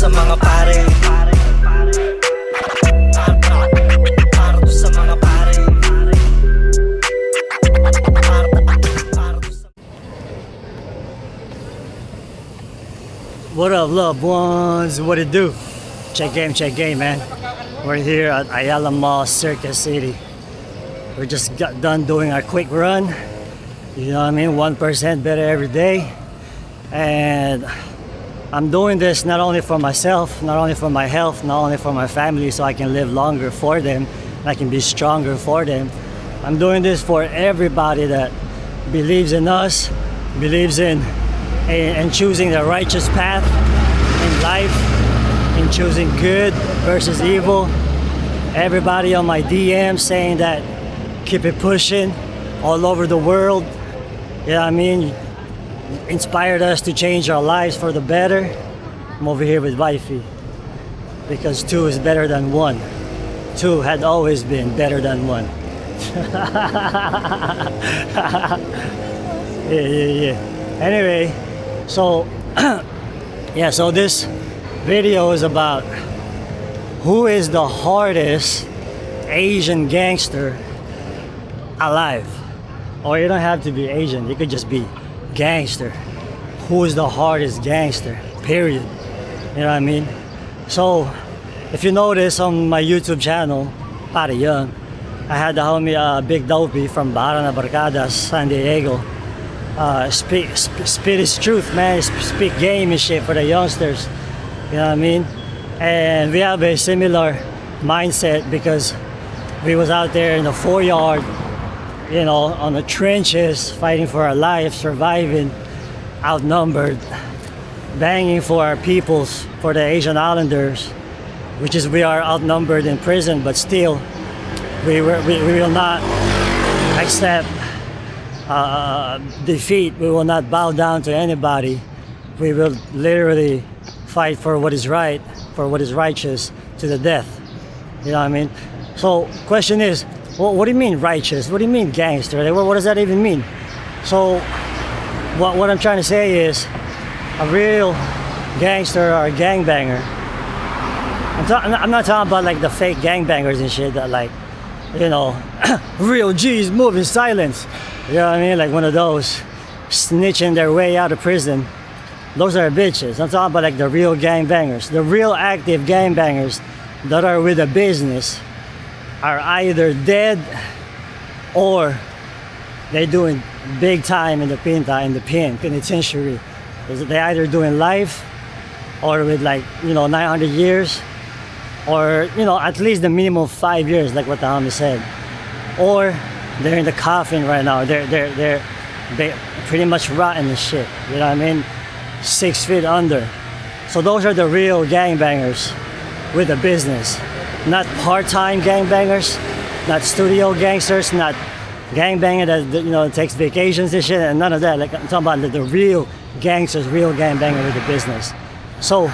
sa mga pare. Para to sa mga pare. What up, loved ones? What it do? Check game, man. We're here at Ayala Mall, Circus City. We just got done doing our quick run. You know what I mean? 1% better every day. And I'm doing this not only for myself, not only for my health, not only for my family, so I can live longer for them, I can be stronger for them. I'm doing this for everybody that believes in us, believes in choosing the righteous path in life, in choosing good versus evil. Everybody on my DM saying that keep it pushing all over the world. You know what I mean? Inspired us to change our lives for the better. I'm over here with wifey because 2 is better than 1. 2 had always been better than 1. Yeah. Anyway, so yeah, so this video is about who is the hardest Asian gangster alive. Or you don't have to be Asian, you could just be gangster. Who is the hardest gangster, period. You know what I mean? So if you notice on my YouTube channel, Para Young, I had the homie Big Dopey from Barana Barcadas, San Diego. Spit his truth, man. Speak game and shit for the youngsters. You know what I mean? And we have a similar mindset because we was out there in the 4-yard, you know, on the trenches, fighting for our life, surviving, outnumbered, banging for our peoples, for the Asian Islanders, which is we are outnumbered in prison, but still, we will not accept defeat. We will not bow down to anybody. We will literally fight for what is right, for what is righteous, to the death. You know what I mean? So, question is, what do you mean righteous? What do you mean gangster? Like, what does that even mean? So, what I'm trying to say is, a real gangster or a gangbanger. I'm not talking about like the fake gangbangers and shit that like, you know, real G's move in silence. You know what I mean? Like one of those snitching their way out of prison. Those are bitches. I'm talking about like the real gangbangers. The real active gangbangers that are with a business are either dead or they're doing big time in the penitentiary. They're either doing life or with like, you know, 900 years or, you know, at least the minimum 5 years, like what the homie said. Or they're in the coffin right now. They're pretty much rotten and shit. You know what I mean? 6 feet under. So those are the real gangbangers with a business. Not part-time gangbangers, not studio gangsters, not gangbanger that, you know, takes vacations and shit, and none of that. Like I'm talking about the real gangsters, real gangbanger with a business. So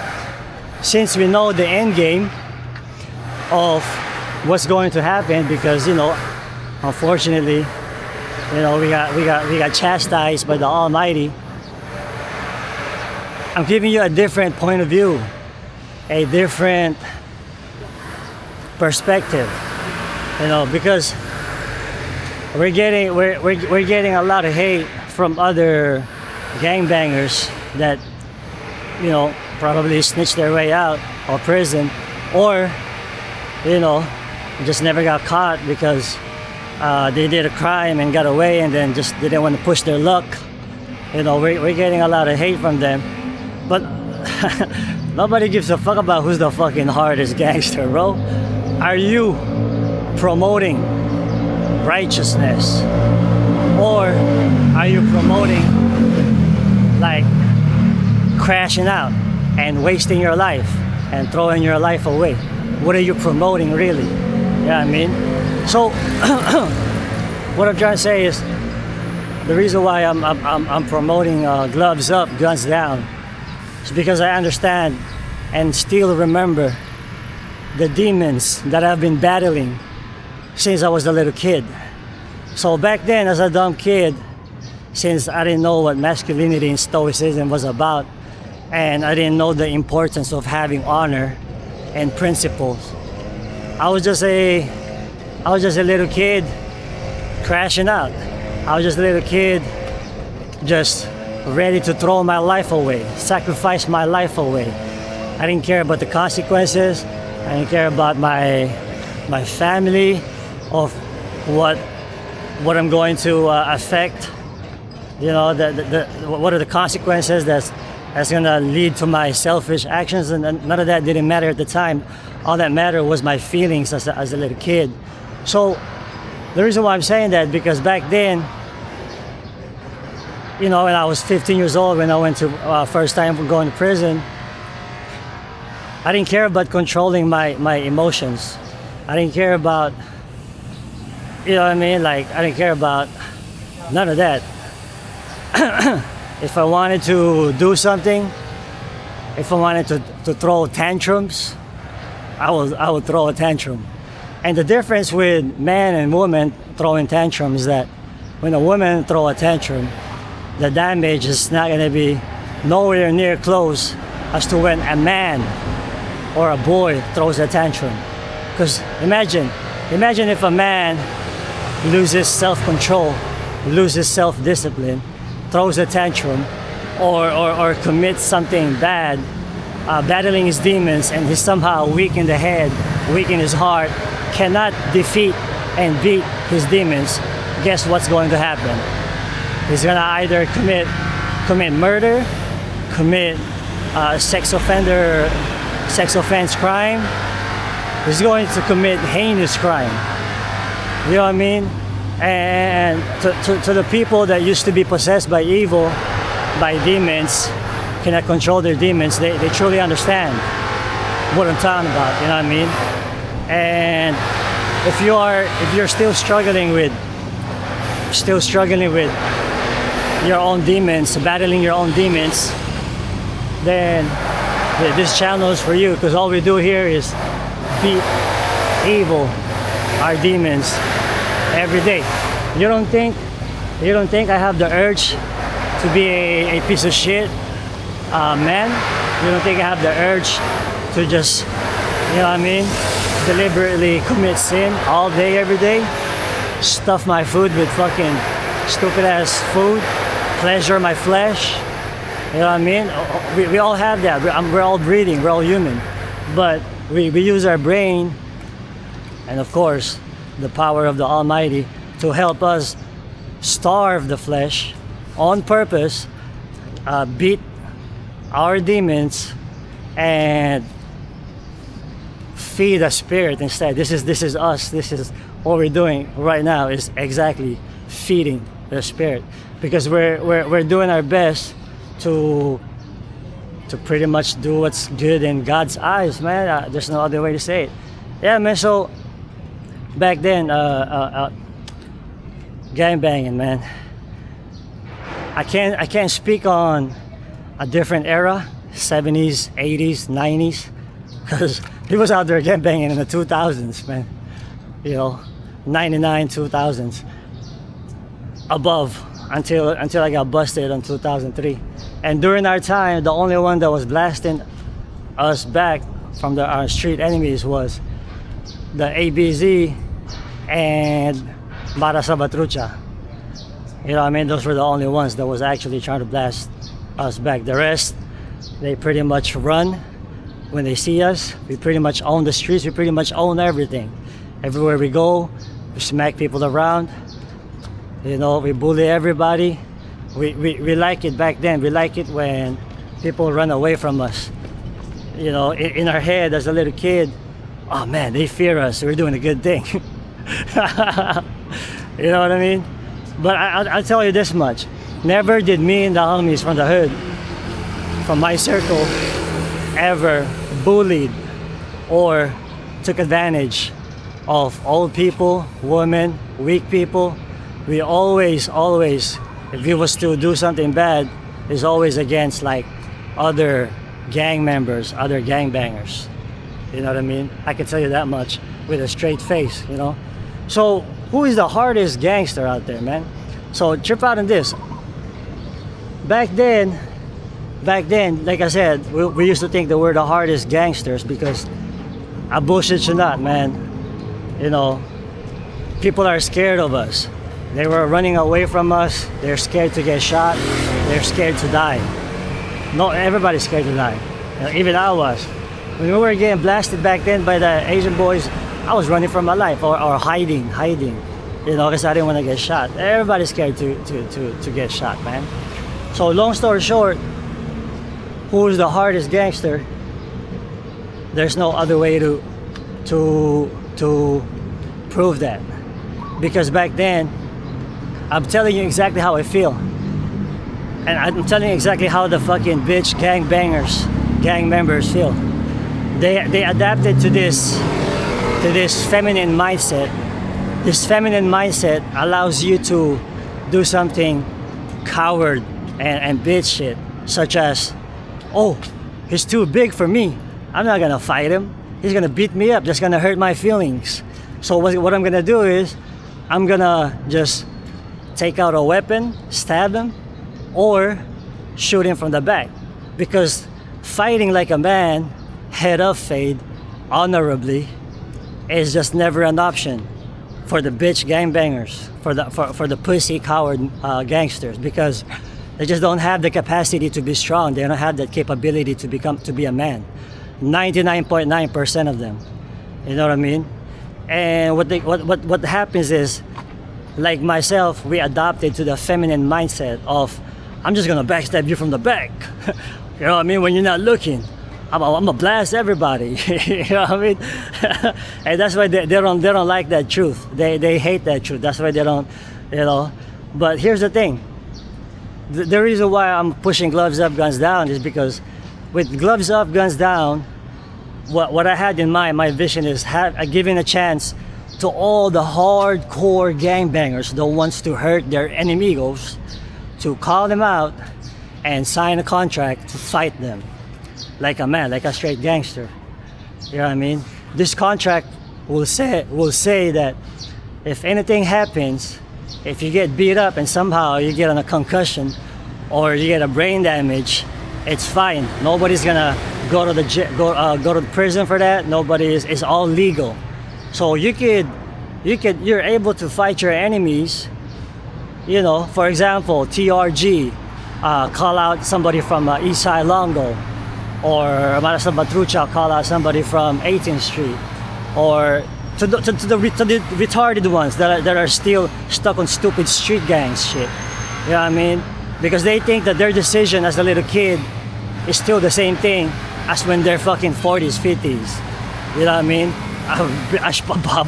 since we know the end game of what's going to happen, because, you know, unfortunately, you know, we got chastised by the Almighty. I'm giving you a different point of view, a different perspective, you know, because we're getting a lot of hate from other gangbangers that, you know, probably snitched their way out of prison, or, you know, just never got caught because they did a crime and got away and then just didn't want to push their luck. You know, we're getting a lot of hate from them, but nobody gives a fuck about who's the fucking hardest gangster, bro. Are you promoting righteousness, or are you promoting like crashing out and wasting your life and throwing your life away? What are you promoting really? You know what I mean? So what I'm trying to say is, the reason why I'm promoting gloves up, guns down, is because I understand and still remember the demons that I've been battling since I was a little kid. So back then, as a dumb kid, since I didn't know what masculinity and stoicism was about, and I didn't know the importance of having honor and principles. I was just a little kid crashing out. I was just a little kid just ready to throw my life away, sacrifice my life away. I didn't care about the consequences. I didn't care about my family, of what I'm going to affect. You know, what are the consequences that's gonna lead to my selfish actions, and none of that didn't matter at the time. All that mattered was my feelings as a little kid. So the reason why I'm saying that, because back then, you know, when I was 15 years old, when I went to first time going to prison, I didn't care about controlling my emotions. I didn't care about, you know what I mean? Like, I didn't care about none of that. If I wanted to do something, if I wanted to throw tantrums, I would throw a tantrum. And the difference with man and woman throwing tantrums is that when a woman throw a tantrum, the damage is not going to be nowhere near close as to when a man or a boy throws a tantrum. Because imagine if a man loses self-control, loses self-discipline, throws a tantrum, or commits something bad, battling his demons, and he's somehow weak in the head, weak in his heart, cannot defeat and beat his demons, guess what's going to happen? He's gonna either commit murder, commit sex offense crime. He's going to commit heinous crime. You know what I mean? And to the people that used to be possessed by evil, by demons, cannot control their demons, they truly understand what I'm talking about. You know what I mean? And if you're still struggling with your own demons, battling your own demons, then this channel is for you, because all we do here is beat evil, our demons, every day. You don't think I have the urge to be a piece of shit man? You don't think I have the urge to just, you know what I mean, deliberately commit sin all day, every day? Stuff my food with fucking stupid ass food, pleasure my flesh. You know what I mean? We all have that. We're all breathing, we're all human. But we use our brain, and of course the power of the Almighty, to help us starve the flesh on purpose, beat our demons, and feed the spirit instead. This is us. This is what we're doing right now, is exactly feeding the spirit, because we're doing our best to pretty much do what's good in God's eyes, man. There's no other way to say it. Yeah, man. So back then, gangbanging, man. I can't speak on a different era, 70s, 80s, 90s, because he was out there gangbanging in the 2000s, man. You know, 99, 2000s, above, until I got busted in 2003. And during our time, the only one that was blasting us back from our street enemies was the ABZ and Mara Sabatrucha. You know what I mean? Those were the only ones that was actually trying to blast us back. The rest, they pretty much run when they see us. We pretty much own the streets. We pretty much own everything. Everywhere we go, we smack people around. You know, we bully everybody. We like it back then. We like it when people run away from us. You know, in our head as a little kid, oh man, they fear us. We're doing a good thing. You know what I mean? But I'll tell you this much. Never did me and the homies from the hood, from my circle, ever bullied or took advantage of old people, women, weak people. We always, if you was to do something bad, is always against like other gang members, other gangbangers. You know what I mean? I can tell you that much with a straight face, you know? So who is the hardest gangster out there, man? So trip out on this. Back then, back then, like I said, we used to think that we're the hardest gangsters because I bullshit you not, man. You know, people are scared of us. They were running away from us. They're scared to get shot. They're scared to die. No, everybody's scared to die. Even I was. When we were getting blasted back then by the Asian boys, I was running for my life or hiding. You know, because I didn't want to get shot. Everybody's scared to get shot, man. So long story short, who's the hardest gangster? There's no other way to prove that. Because back then, I'm telling you exactly how I feel. And I'm telling you exactly how the fucking bitch gang members feel. They adapted to this feminine mindset. This feminine mindset allows you to do something coward and bitch shit, such as, oh, he's too big for me. I'm not gonna fight him. He's gonna beat me up. That's gonna hurt my feelings. So what I'm gonna do is, I'm gonna just take out a weapon, stab him, or shoot him from the back. Because fighting like a man, head up fade, honorably, is just never an option for the bitch gangbangers, for the pussy coward gangsters, because they just don't have the capacity to be strong. They don't have that capability to be a man. 99.9% of them. You know what I mean? And what happens is, like myself, we adopted to the feminine mindset of, I'm just gonna backstab you from the back. You know what I mean? When you're not looking, I'm gonna blast everybody. You know what I mean? And that's why they don't like that truth. They hate that truth. That's why they don't, you know. But here's the thing. The reason why I'm pushing gloves up, guns down is because with gloves up, guns down, what I had in mind, my vision is giving a chance to all the hardcore gangbangers, the ones to hurt their enemigos, to call them out and sign a contract to fight them like a man, like a straight gangster. You know what I mean? This contract will say that if anything happens, if you get beat up and somehow you get a concussion or you get a brain damage, it's fine. Nobody's gonna go to the prison for that. It's all legal. So you're able to fight your enemies. You know, for example, TRG, call out somebody from East Side Longo, or Marasa Batrucha, call out somebody from 18th Street, or to the retarded ones that are still stuck on stupid street gangs shit. You know what I mean? Because they think that their decision as a little kid is still the same thing as when they're fucking 40s, 50s. You know what I mean?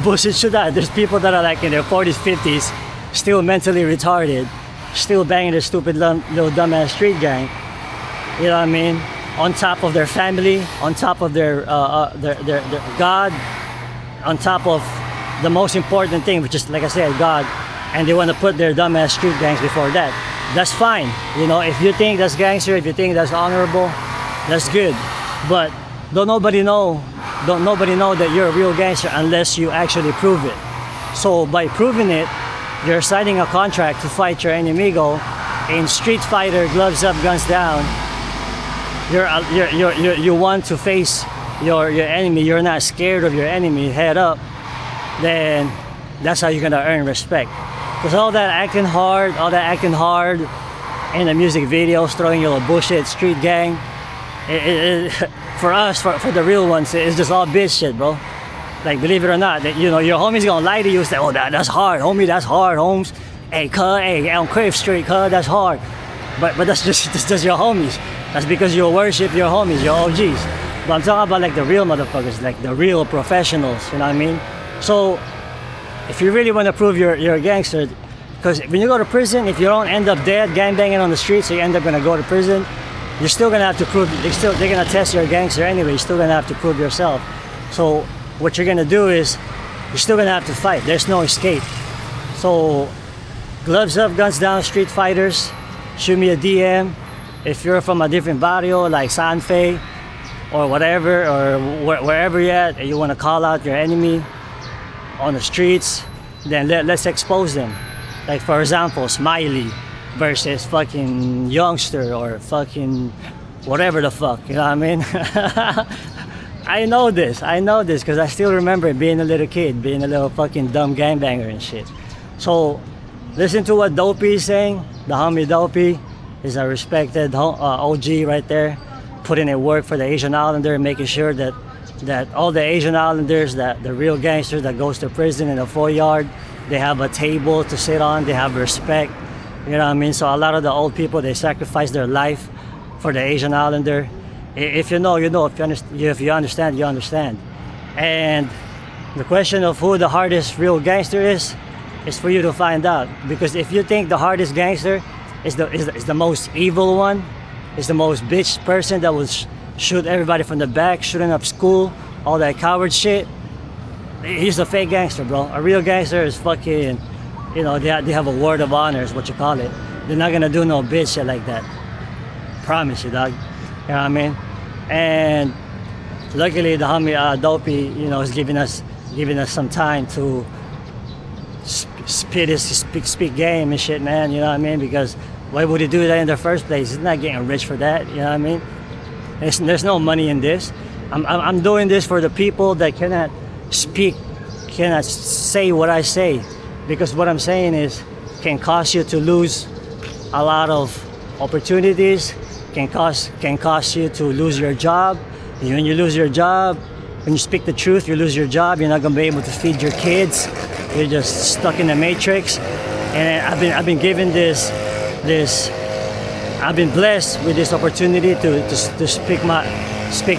Bullshit should that. There's people that are like in their 40s, 50s, still mentally retarded, still banging their stupid little dumbass street gang. You know what I mean? On top of their family, on top of their God, on top of the most important thing, which is, like I said, God, and they want to put their dumbass street gangs before that. That's fine. You know, if you think that's gangster, if you think that's honorable, that's good. But don't nobody know that you're a real gangster unless you actually prove it. So by proving it, you're signing a contract to fight your enemigo in Street Fighter, gloves up, guns down. You want to face your enemy. You're not scared of your enemy. Head up. Then that's how you're gonna earn respect. Because all that acting hard in the music videos, throwing your bullshit street gang, for us, for the real ones, it's just all bitch shit, bro. Like, believe it or not, that, you know, your homie's gonna lie to you and say, oh, that's hard, homie, that's hard, Holmes. Hey, cuz, hey, on Crave Street, cuz, that's hard. But that's just your homies. That's because you worship your homies, your OGs. But I'm talking about like the real motherfuckers, like the real professionals, you know what I mean? So, if you really want to prove you're a gangster, because when you go to prison, if you don't end up dead, gangbanging on the streets, so you end up gonna go to prison, you're still gonna have to prove, they're gonna test you're a gangster anyway, you're still gonna have to prove yourself. So what you're gonna do is, you're still gonna have to fight, there's no escape. So, gloves up, guns down, street fighters, shoot me a DM. If you're from a different barrio, like San Fe, or whatever, or wherever you're at, and you wanna call out your enemy on the streets, then let's expose them. Like, for example, Smiley versus fucking Youngster, or fucking whatever the fuck, you know what I mean? I know this because I still remember being a little kid, being a little fucking dumb gangbanger and shit. So listen to what Dopey is saying. The homie Dopey is a respected OG right there, putting in work for the Asian Islander, making sure that all the Asian Islanders, that the real gangsters that goes to prison in the 4-yard, they have a table to sit on, they have respect, you know what I mean? So a lot of the old people, they sacrifice their life for the Asian Islander. If you know, you know. If you understand, you understand. And the question of who the hardest real gangster is for you to find out. Because if you think the hardest gangster is the most evil one, is the most bitch person that will shoot everybody from the back, shooting up school, all that coward shit, he's a fake gangster, bro. A real gangster is fucking, you know, they have a word of honor, is what you call it. They're not gonna do no bitch shit like that. Promise you, dog. You know what I mean? And luckily, the homie Dopey, you know, is giving us some time to speak game and shit, man. You know what I mean? Because why would he do that in the first place? He's not getting rich for that. You know what I mean? There's no money in this. I'm doing this for the people that cannot speak, cannot say what I say, because what I'm saying is can cause you to lose a lot of opportunities. Can cost you to lose your job. When you lose your job, when you speak the truth, you lose your job. You're not gonna be able to feed your kids. You're just stuck in the matrix. And I've been given this. I've been blessed with this opportunity to speak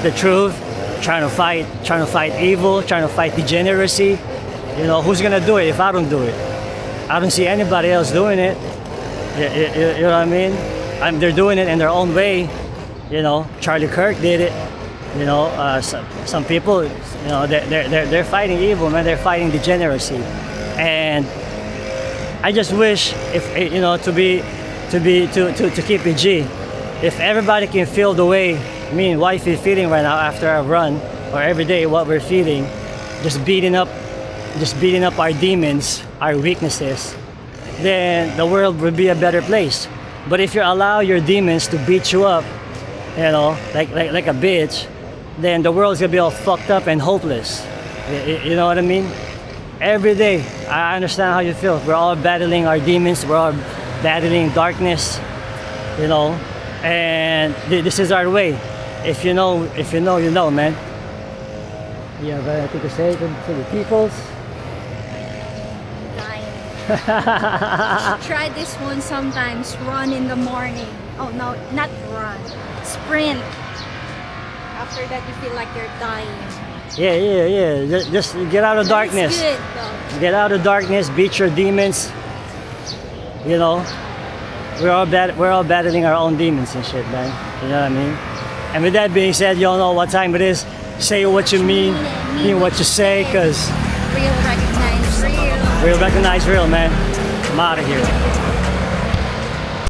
the truth. Trying to fight evil. Trying to fight degeneracy. You know, who's gonna do it if I don't do it? I don't see anybody else doing it. You know what I mean? They're doing it in their own way. You know, Charlie Kirk did it. You know, some people, you know, they're fighting evil, man. They're fighting degeneracy, and I just wish, if you know, to keep it G, if everybody can feel the way me and wife is feeling right now after a run, or every day what we're feeling, just beating up our demons, our weaknesses, then the world would be a better place. But if you allow your demons to beat you up, you know, like a bitch, then the world's gonna be all fucked up and hopeless. You know what I mean? Every day, I understand how you feel. We're all battling our demons. We're all battling darkness, you know. And this is our way. If you know, you know, man. You have anything to say to the peoples? Try this one sometimes. Run in the morning. Oh no, not run. Sprint. After that, you feel like you're dying. Yeah. Just get out of darkness. It's good, though. Get out of darkness. Beat your demons. You know, we're all battling our own demons and shit, man. You know what I mean? And with that being said, y'all know what time it is. Say what you mean what you say, cause real recognize real. real recognize real, man. I'm out of here.